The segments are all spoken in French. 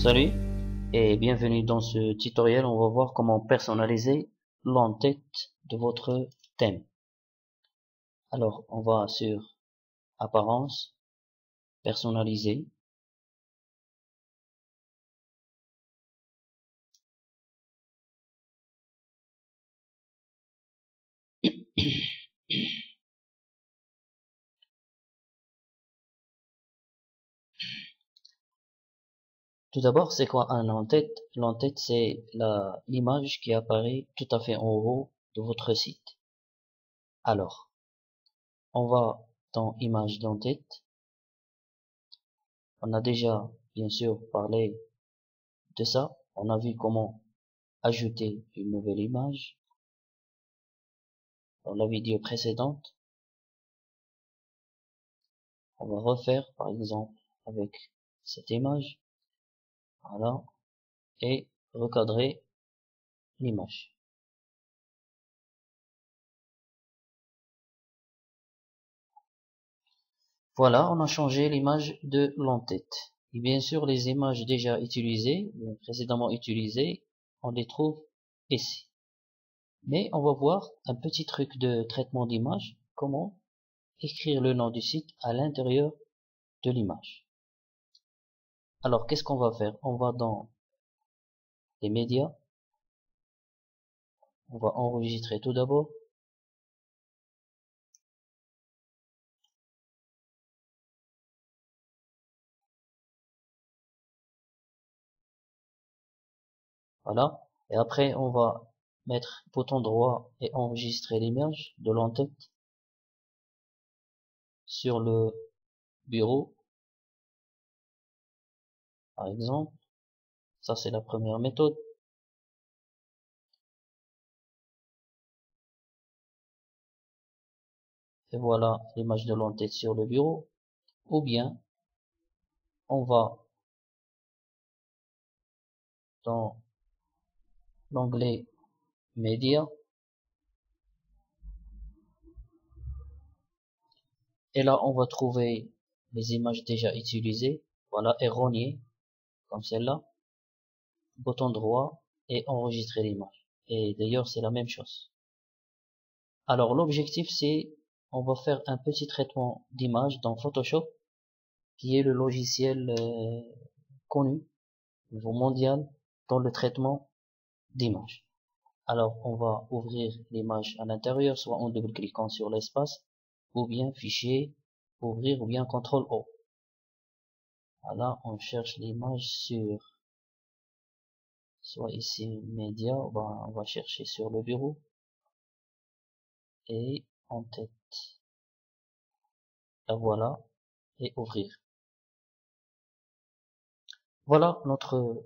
Salut et bienvenue dans ce tutoriel. On va voir comment personnaliser l'entête de votre thème. Alors, on va sur Apparence, Personnaliser. Tout d'abord, c'est quoi un en-tête? L'en-tête, c'est l'image qui apparaît tout à fait en haut de votre site. Alors, on va dans Image d'en-tête. On a déjà, bien sûr, parlé de ça. On a vu comment ajouter une nouvelle image dans la vidéo précédente. On va refaire, par exemple, avec cette image. Voilà. Et recadrer l'image. Voilà, on a changé l'image de l'entête. Et bien sûr, les images déjà utilisées, précédemment utilisées, on les trouve ici. Mais on va voir un petit truc de traitement d'image, comment écrire le nom du site à l'intérieur de l'image. Alors, qu'est-ce qu'on va faire? On va dans les médias, on va enregistrer tout d'abord. Voilà. Et après, on va mettre bouton droit et enregistrer l'image de l'entête sur le bureau, par exemple. Ça, c'est la première méthode. Et voilà l'image de l'entête sur le bureau. Ou bien, on va dans l'onglet Média. Et là, on va trouver les images déjà utilisées. Voilà, erronées, comme celle-là. Bouton droit et enregistrer l'image. Et d'ailleurs, c'est la même chose. Alors, l'objectif, c'est, on va faire un petit traitement d'image dans Photoshop, qui est le logiciel connu, au niveau mondial, dans le traitement d'image. Alors, on va ouvrir l'image à l'intérieur, soit en double-cliquant sur l'espace, ou bien fichier, ouvrir, ou bien CTRL O. Voilà, on cherche l'image sur, soit ici, média, on va chercher sur le bureau, et en tête. La voilà, et ouvrir. Voilà notre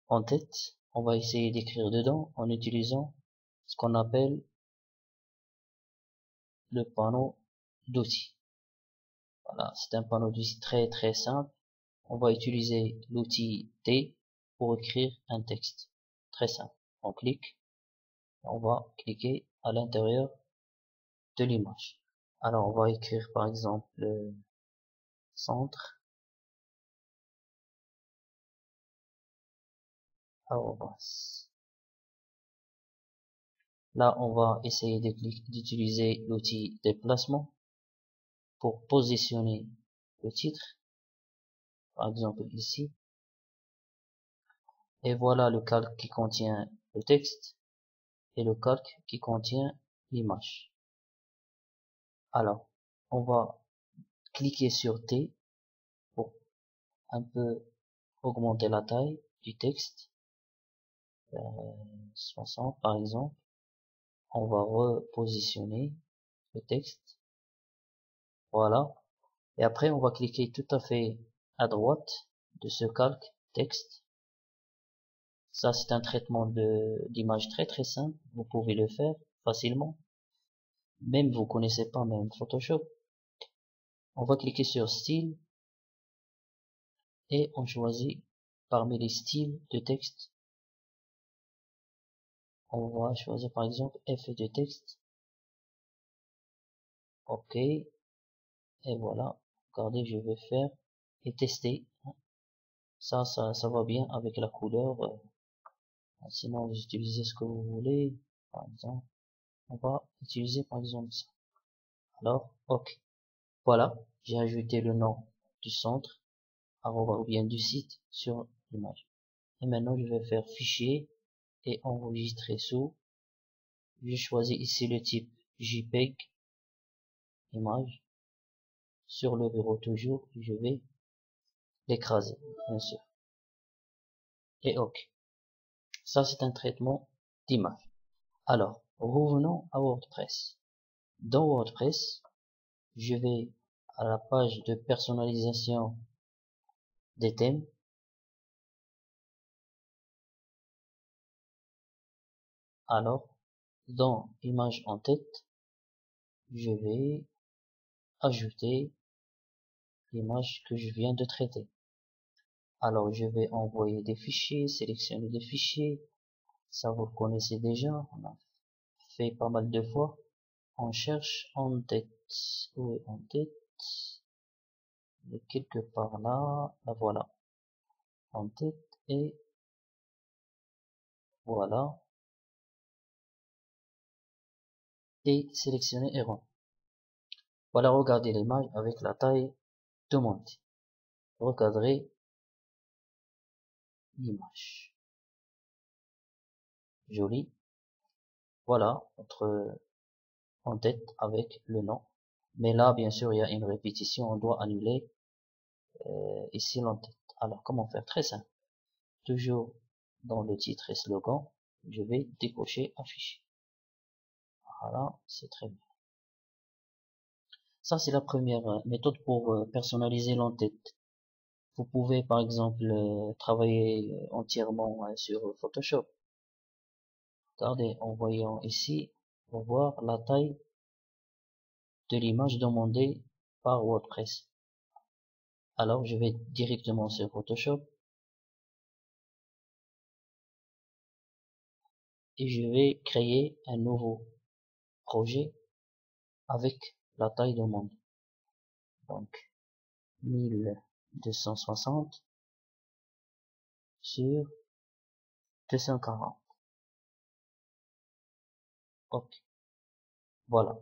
en tête. On va essayer d'écrire dedans en utilisant ce qu'on appelle le panneau d'outils. Voilà, c'est un panneau d'outils très simple. On va utiliser l'outil T pour écrire un texte. Très simple. On clique, on va cliquer à l'intérieur de l'image. Alors on va écrire par exemple le centre. Là on va essayer d'utiliser l'outil déplacement pour positionner le titre. Par exemple ici. Et voilà le calque qui contient le texte et le calque qui contient l'image. Alors, on va cliquer sur T pour un peu augmenter la taille du texte. 60 par exemple. On va repositionner le texte. Voilà. Et après, on va cliquer tout à fait à droite de ce calque texte. Ça, c'est un traitement d'image très simple. Vous pouvez le faire facilement. Même vous connaissez pas même Photoshop. On va cliquer sur style et on choisit parmi les styles de texte. On va choisir par exemple effet de texte. OK. Et voilà. Regardez, je vais faire et tester. Ça va bien avec la couleur. Sinon, vous utilisez ce que vous voulez. Par exemple, on va utiliser par exemple ça. Alors, ok. Voilà, j'ai ajouté le nom du centre, ou bien du site sur l'image. Et maintenant, je vais faire fichier et enregistrer sous. Je choisis ici le type JPEG, image. Sur le bureau toujours, je vais l'écraser, bien sûr. Et ok. Ça, c'est un traitement d'image. Alors, revenons à WordPress. Dans WordPress, je vais à la page de personnalisation des thèmes. Alors, dans image en tête, je vais ajouter l'image que je viens de traiter. Alors, je vais envoyer des fichiers, sélectionner des fichiers. Ça, vous le connaissez déjà. On a fait pas mal de fois. On cherche en tête. Où est en tête? Et quelque part là. La voilà. En tête. Et voilà. Et sélectionner erreur. Voilà, regardez l'image avec la taille demandée. Recadrer l'image. Joli. Voilà, notre en tête avec le nom. Mais là, bien sûr, il y a une répétition. On doit annuler ici l'entête. Alors, comment faire? Très simple. Toujours dans le titre et slogan, je vais décocher afficher. Voilà, c'est très bien. Ça, c'est la première méthode pour personnaliser l'entête. Vous pouvez, par exemple, travailler entièrement sur Photoshop. Regardez, en voyant ici, pour voir la taille de l'image demandée par WordPress. Alors, je vais directement sur Photoshop et je vais créer un nouveau projet avec la taille demandée. Donc, 1260 sur 240. Ok, voilà.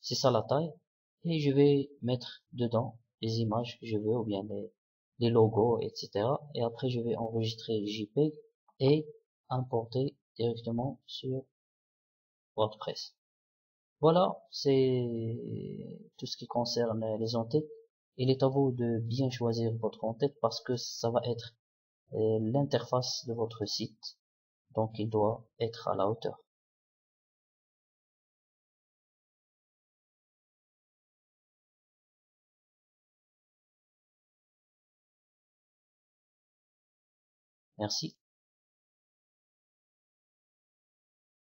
C'est ça la taille. Et je vais mettre dedans les images que je veux, ou bien les logos, etc. Et après, je vais enregistrer JPEG et importer directement sur WordPress. Voilà, c'est tout ce qui concerne les entêtes. Il est à vous de bien choisir votre en-tête parce que ça va être l'interface de votre site. Donc, il doit être à la hauteur. Merci.